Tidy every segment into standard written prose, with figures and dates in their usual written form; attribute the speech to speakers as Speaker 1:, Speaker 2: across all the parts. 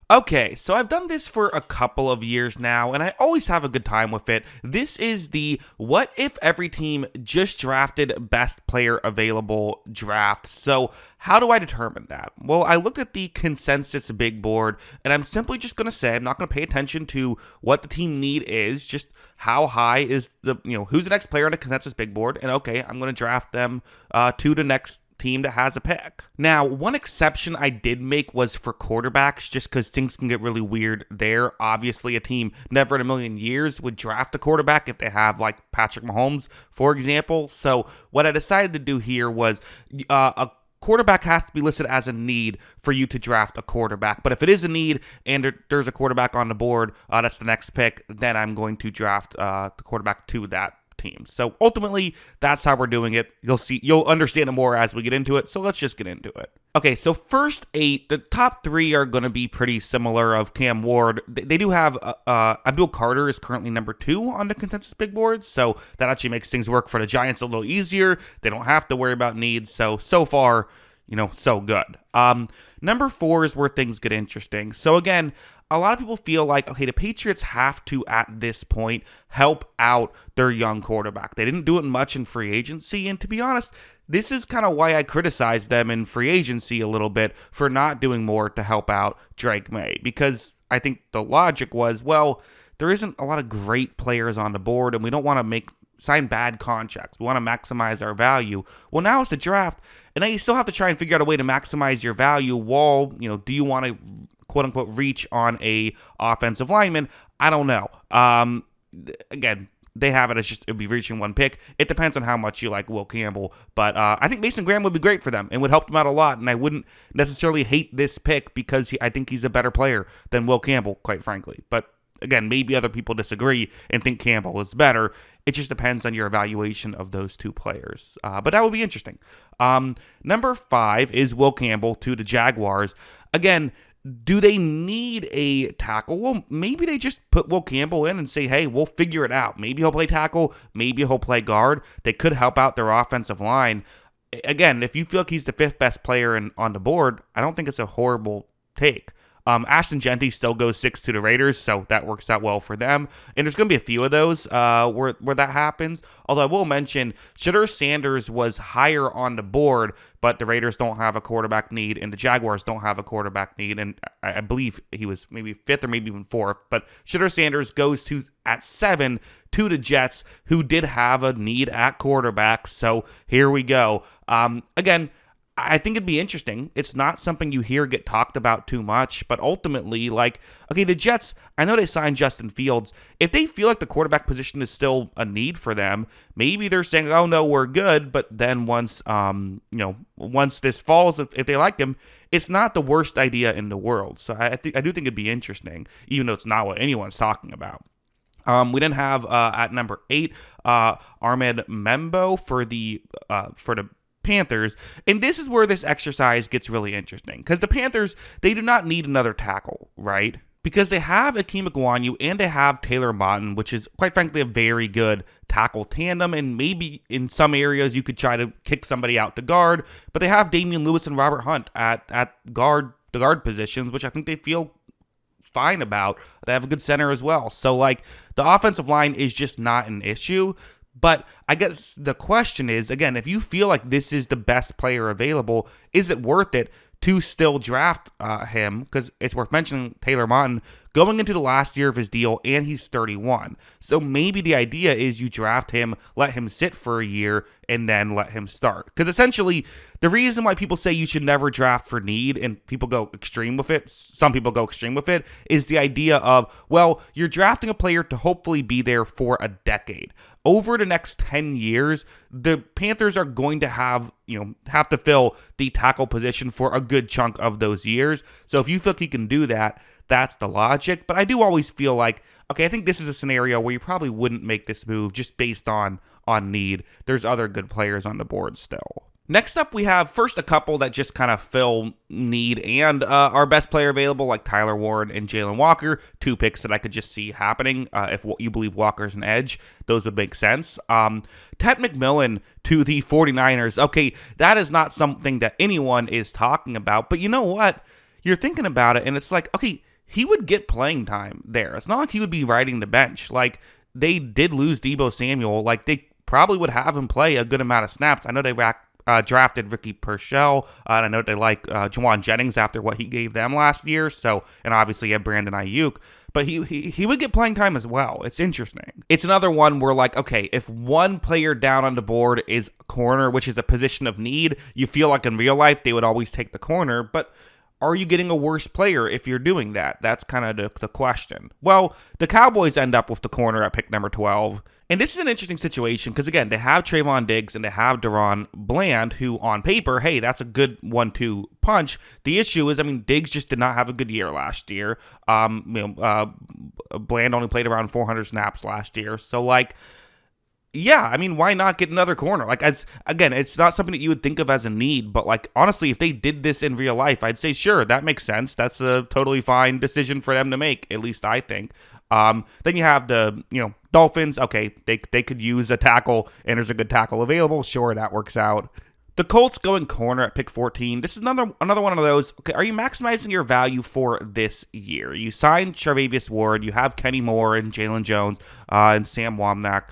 Speaker 1: Okay, so I've done this for a couple of years now, and I always have a good time with it. This is the what if every team just drafted best player available draft. So, how do I determine that? Well, I looked at the consensus big board, and I'm simply just going to say I'm not going to pay attention to what the team need is, just how high is who's the next player on the consensus big board, and okay, I'm going to draft them to the next team that has a pick. Now, one exception I did make was for quarterbacks, just because things can get really weird there. Obviously, a team never in a million years would draft a quarterback if they have, like, Patrick Mahomes, for example. So what I decided to do here was a quarterback has to be listed as a need for you to draft a quarterback. But if it is a need and there's a quarterback on the board, that's the next pick, then I'm going to draft the quarterback to that team. So ultimately, that's how we're doing it. You'll understand it more as we get into it. So let's just get into it. Okay, so first 8, the top 3 are going to be pretty similar of Cam Ward. They do have Abdul Carter is currently number 2 on the consensus big board, so that actually makes things work for the Giants a little easier. They don't have to worry about needs. So far, so good. Number 4 is where things get interesting. So again, a lot of people feel like, okay, the Patriots have to, at this point, help out their young quarterback. They didn't do it much in free agency, and to be honest, this is kind of why I criticized them in free agency a little bit for not doing more to help out Drake May, because I think the logic was, well, there isn't a lot of great players on the board, and we don't want to sign bad contracts. We want to maximize our value. Well, now it's the draft, and now you still have to try and figure out a way to maximize your value while, do you want to quote-unquote reach on a offensive lineman? I don't know. Again, they have it as just it'd be reaching one pick. It depends on how much you like Will Campbell, but I think Mason Graham would be great for them and would help them out a lot, and I wouldn't necessarily hate this pick because I think he's a better player than Will Campbell, quite frankly. But again, maybe other people disagree and think Campbell is better. It just depends on your evaluation of those two players. But that would be interesting. Number 5 is Will Campbell to the Jaguars. Again, do they need a tackle? Well, maybe they just put Will Campbell in and say, hey, we'll figure it out. Maybe he'll play tackle. Maybe he'll play guard. They could help out their offensive line. Again, if you feel like he's the 5th best player on the board, I don't think it's a horrible take. Ashton Genty still goes 6 to the Raiders, so that works out well for them. And there's going to be a few of those where that happens. Although I will mention, Shedeur Sanders was higher on the board, but the Raiders don't have a quarterback need, and the Jaguars don't have a quarterback need. And I believe he was maybe 5th or maybe even 4th. But Shedeur Sanders goes at 7 to the Jets, who did have a need at quarterback. So here we go. Again, I think it'd be interesting. It's not something you hear get talked about too much, but ultimately, okay, the Jets, I know they signed Justin Fields. If they feel like the quarterback position is still a need for them, maybe they're saying, oh no, we're good, but then once this falls, if they like him, it's not the worst idea in the world. So I do think it'd be interesting, even though it's not what anyone's talking about. We then have at number 8, Ahmed Membo for the Panthers, and this is where this exercise gets really interesting, because the Panthers, they do not need another tackle, right? Because they have Akeem Ekwonu and they have Taylor Motton, which is quite frankly a very good tackle tandem, and maybe in some areas you could try to kick somebody out to guard, but they have Damian Lewis and Robert Hunt at the guard positions, which I think they feel fine about. They have a good center as well. So the offensive line is just not an issue. But I guess the question is, again, if you feel like this is the best player available, is it worth it to still draft him? Because it's worth mentioning Taylor Motton going into the last year of his deal, and he's 31. So maybe the idea is you draft him, let him sit for a year, and then let him start. Because essentially, the reason why people say you should never draft for need, and people go extreme with it, some people go extreme with it, is the idea of, well, you're drafting a player to hopefully be there for a decade. Over the next 10 years, the Panthers are going to have to fill the tackle position for a good chunk of those years. So if you feel like he can do that, that's the logic. But I do always feel like, okay, I think this is a scenario where you probably wouldn't make this move just based on need. There's other good players on the board still. Next up, we have first a couple that just kind of fill need and our best player available, like Tyler Warren and Jalen Walker, 2 picks that I could just see happening. If you believe Walker's an edge, those would make sense. Ted McMillan to the 49ers. Okay, that is not something that anyone is talking about, but you know what? You're thinking about it, and it's like, okay, he would get playing time there. It's not like he would be riding the bench. Like, they did lose Deebo Samuel. Like, they probably would have him play a good amount of snaps. I know they drafted Ricky Purcell, and I know they like Jawan Jennings after what he gave them last year. So, and obviously you have Brandon Ayuk, but he would get playing time as well. It's interesting. It's another one where, like, okay, if one player down on the board is corner, which is a position of need, you feel like in real life they would always take the corner, but are you getting a worse player if you're doing that? That's kind of the question. Well, the Cowboys end up with the corner at pick number 12. And this is an interesting situation because, again, they have Trayvon Diggs and they have Deron Bland, who on paper, hey, that's a good 1-2 punch. The issue is, I mean, Diggs just did not have a good year last year. Bland only played around 400 snaps last year. So, like, yeah, I mean, why not get another corner? Like, again, it's not something that you would think of as a need, but, like, honestly, if they did this in real life, I'd say, sure, that makes sense. That's a totally fine decision for them to make, at least I think. Then you have the, Dolphins. Okay, they could use a tackle, and there's a good tackle available. Sure, that works out. The Colts going corner at pick 14. This is another one of those. Okay, are you maximizing your value for this year? You signed Charvarius Ward. You have Kenny Moore and Jalen Jones and Sam Wommack.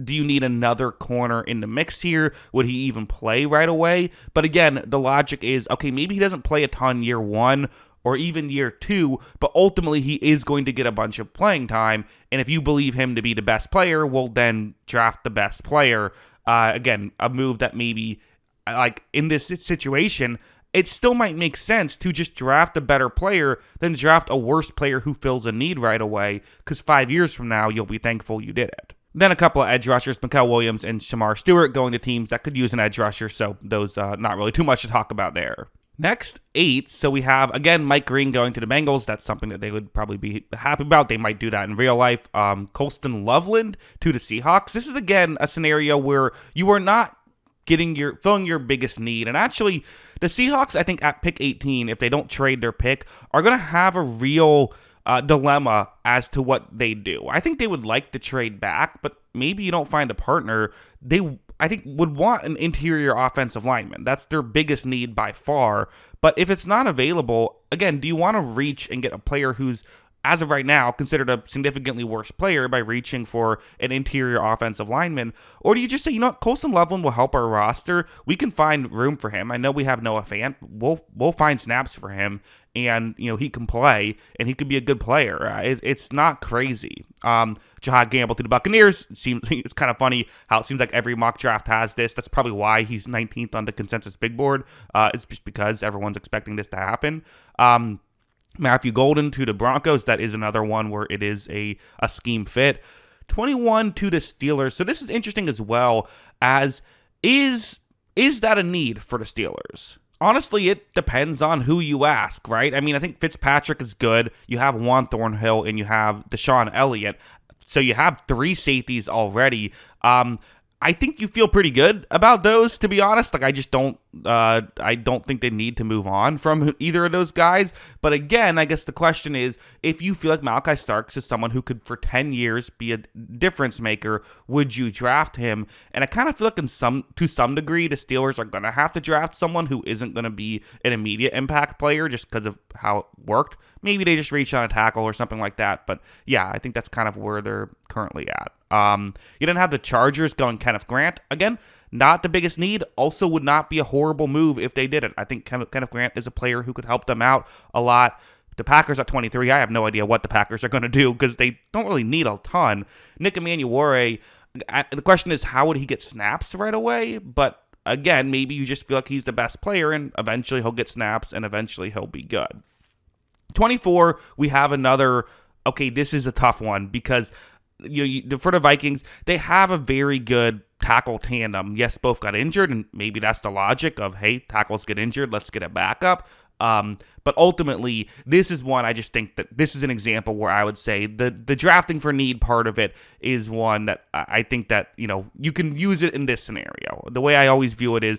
Speaker 1: Do you need another corner in the mix here? Would he even play right away? But again, the logic is, okay, maybe he doesn't play a ton year 1 or even year 2, but ultimately he is going to get a bunch of playing time. And if you believe him to be the best player, well, then draft the best player. Again, a move that maybe, like, in this situation, it still might make sense to just draft a better player than draft a worse player who fills a need right away, because 5 years from now, you'll be thankful you did it. Then a couple of edge rushers, Mikael Williams and Shamar Stewart, going to teams that could use an edge rusher, so those not really too much to talk about there. Next, 8, so we have, again, Mike Green going to the Bengals. That's something that they would probably be happy about. They might do that in real life. Colston Loveland to the Seahawks. This is, again, a scenario where you are not filling your biggest need. And actually, the Seahawks, I think, at pick 18, if they don't trade their pick, are going to have a real dilemma as to what they do. I think they would like to trade back, but maybe you don't find a partner. They, I think, would want an interior offensive lineman. That's their biggest need by far. But if it's not available, again, do you want to reach and get a player who's, as of right now, considered a significantly worse player by reaching for an interior offensive lineman? Or do you just say, you know what, Colston Loveland will help our roster. We can find room for him. I know we have Noah Fant. We'll find snaps for him, and he can play, and he could be a good player. It's not crazy. Jahad Gamble to the Buccaneers. It's kind of funny how it seems like every mock draft has this. That's probably why he's 19th on the consensus big board. It's just because everyone's expecting this to happen. Matthew Golden to the Broncos. That is another one where it is a scheme fit. 21 to the Steelers. So this is interesting as well, as is that a need for the Steelers? Honestly, it depends on who you ask, right? I mean, I think Fitzpatrick is good. You have Juan Thornhill and you have Deshaun Elliott. So you have 3 safeties already. I think you feel pretty good about those, to be honest. Like, I don't think they need to move on from either of those guys. But again, I guess the question is, if you feel like Malachi Starks is someone who could, for 10 years, be a difference maker, would you draft him? And I kind of feel like to some degree, the Steelers are going to have to draft someone who isn't going to be an immediate impact player just because of how it worked. Maybe they just reach on a tackle or something like that. But yeah, I think that's kind of where they're currently at. You didn't have the Chargers going Kenneth Grant. Again, not the biggest need. Also would not be a horrible move if they did it. I think Kenneth Grant is a player who could help them out a lot. The Packers at 23, I have no idea what the Packers are going to do because they don't really need a ton. Nick Emmanwori, the question is, how would he get snaps right away? But again, maybe you just feel like he's the best player and eventually he'll get snaps and eventually he'll be good. 24, we have another, okay, this is a tough one because for the Vikings, they have a very good tackle tandem. Yes, both got injured, and maybe that's the logic of, hey, tackles get injured, let's get it back up. But ultimately, this is one I just think that this is an example where I would say the drafting for need part of it is one that I think that, you can use it in this scenario. The way I always view it is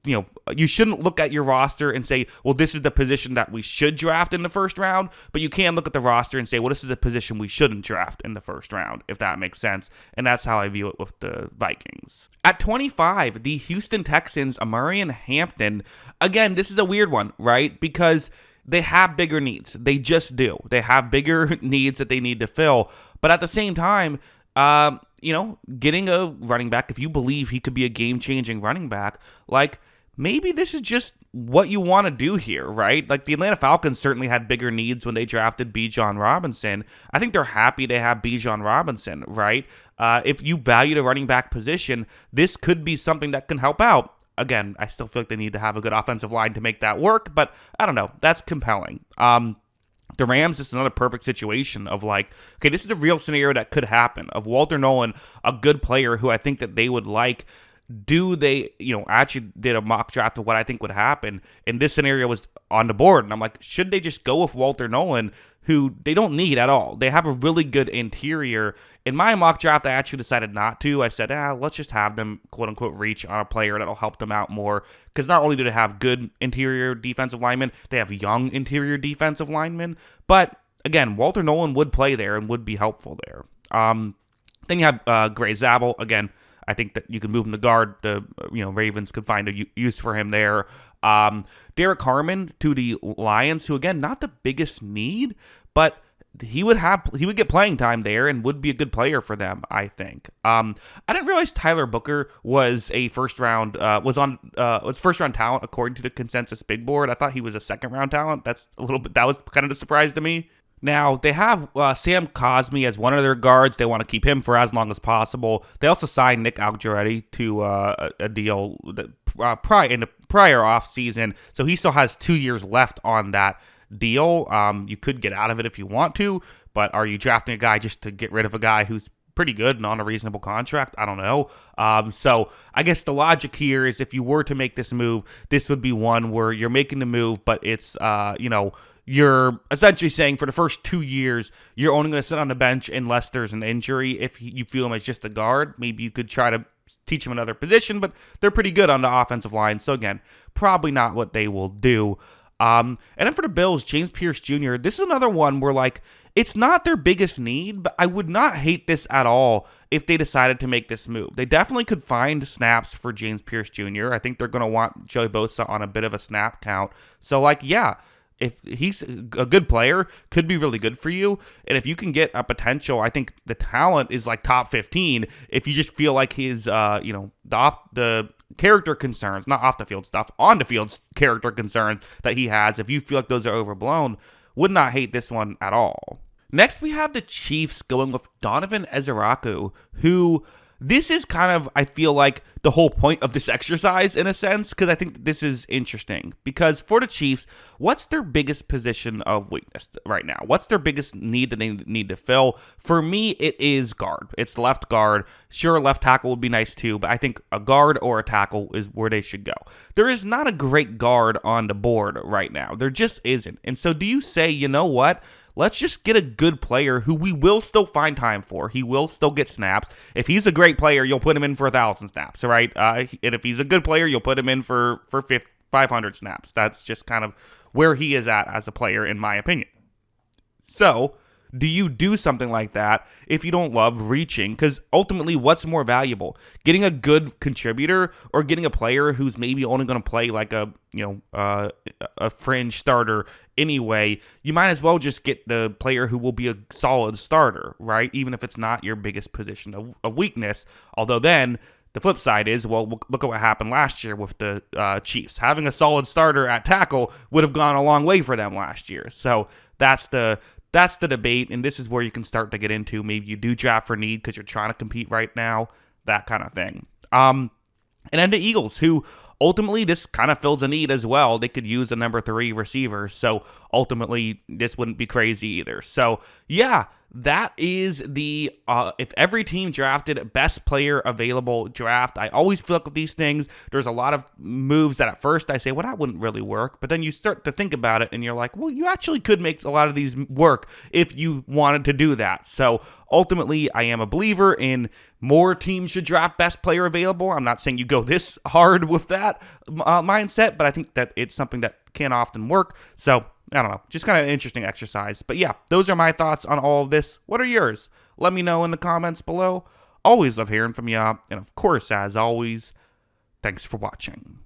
Speaker 1: you shouldn't look at your roster and say, well, this is the position that we should draft in the first round, but you can look at the roster and say, well, this is the position we shouldn't draft in the first round, if that makes sense. And that's how I view it with the Vikings. At 25, the Houston Texans, Amarian Hampton. Again, this is a weird one, right? Because they have bigger needs. They just do. They have bigger needs that they need to fill. But at the same time, getting a running back, if you believe he could be a game-changing running back, like, maybe this is just what you want to do here, right? Like, the Atlanta Falcons certainly had bigger needs when they drafted Bijan Robinson. I think they're happy to have Bijan Robinson, right? If you value the running back position, this could be something that can help out. Again, I still feel like they need to have a good offensive line to make that work, but I don't know. That's compelling. The Rams is another perfect situation of like, okay, this is a real scenario that could happen of Walter Nolan, a good player who I think that they would like. Do they, actually did a mock draft of what I think would happen, and this scenario was on the board, and I'm like, should they just go with Walter Nolan, who they don't need at all? They have a really good interior. In my mock draft, I actually decided not to. I said, let's just have them, quote-unquote, reach on a player that'll help them out more, because not only do they have good interior defensive linemen, they have young interior defensive linemen, but, again, Walter Nolan would play there and would be helpful there. Then you have Gray Zabel, again. I think that you can move him to guard. The Ravens could find a use for him there. Derek Harmon to the Lions, who again not the biggest need, but he would get playing time there and would be a good player for them. I think. I didn't realize Tyler Booker was a first round was first round talent according to the consensus big board. I thought he was a second round talent. That was kind of a surprise to me. Now, they have Sam Cosmi as one of their guards. They want to keep him for as long as possible. They also signed Nick Algiretti to a deal in the prior offseason, so he still has 2 years left on that deal. You could get out of it if you want to, but are you drafting a guy just to get rid of a guy who's pretty good and on a reasonable contract? I don't know. So I guess the logic here is if you were to make this move, this would be one where you're making the move, but it's, you're essentially saying for the first 2 years, you're only going to sit on the bench unless there's an injury. If you feel him as just a guard, maybe you could try to teach him another position, but they're pretty good on the offensive line. So again, probably not what they will do. And then for the Bills, James Pierce Jr., this is another one where, like, it's not their biggest need, but I would not hate this at all if they decided to make this move. They definitely could find snaps for James Pierce Jr. I think they're going to want Joey Bosa on a bit of a snap count. So, like, yeah, if he's a good player, could be really good for you. And if you can get a potential, I think the talent is like top 15. If you just feel like his, the character concerns, not off the field stuff, on the field character concerns that he has, if you feel like those are overblown, would not hate this one at all. Next, we have the Chiefs going with Donovan Ezeraku, who this is kind of, I feel like, the whole point of this exercise in a sense, because I think this is interesting. Because for the Chiefs, what's their biggest position of weakness right now? What's their biggest need that they need to fill? For me, it is guard. It's left guard. Sure, left tackle would be nice too, but I think a guard or a tackle is where they should go. There is not a great guard on the board right now. There just isn't. And so do you say, you know what? Let's just get a good player who we will still find time for. He will still get snaps. If he's a great player, you'll put him in for 1,000 snaps, right? And if he's a good player, you'll put him in for 500 snaps. That's just kind of where he is at as a player, in my opinion. So, do you do something like that if you don't love reaching? Because ultimately, what's more valuable? Getting a good contributor or getting a player who's maybe only going to play like a fringe starter anyway? You might as well just get the player who will be a solid starter, right? Even if it's not your biggest position of weakness. Although then, the flip side is, well, look at what happened last year with the Chiefs. Having a solid starter at tackle would have gone a long way for them last year. So that's the debate, and this is where you can start to get into maybe you do draft for need because you're trying to compete right now, that kind of thing. And then the Eagles, who ultimately this kind of fills a need as well. They could use a number 3 receiver, so ultimately this wouldn't be crazy either. So yeah, that is the if every team drafted best player available draft. I always feel like with these things, there's a lot of moves that at first I say, well, that wouldn't really work. But then you start to think about it and you're like, well, you actually could make a lot of these work if you wanted to do that. So ultimately, I am a believer in more teams should draft best player available. I'm not saying you go this hard with that mindset, but I think that it's something that can often work. So I don't know, just kind of an interesting exercise. But yeah, those are my thoughts on all of this. What are yours? Let me know in the comments below. Always love hearing from you. And of course, as always, thanks for watching.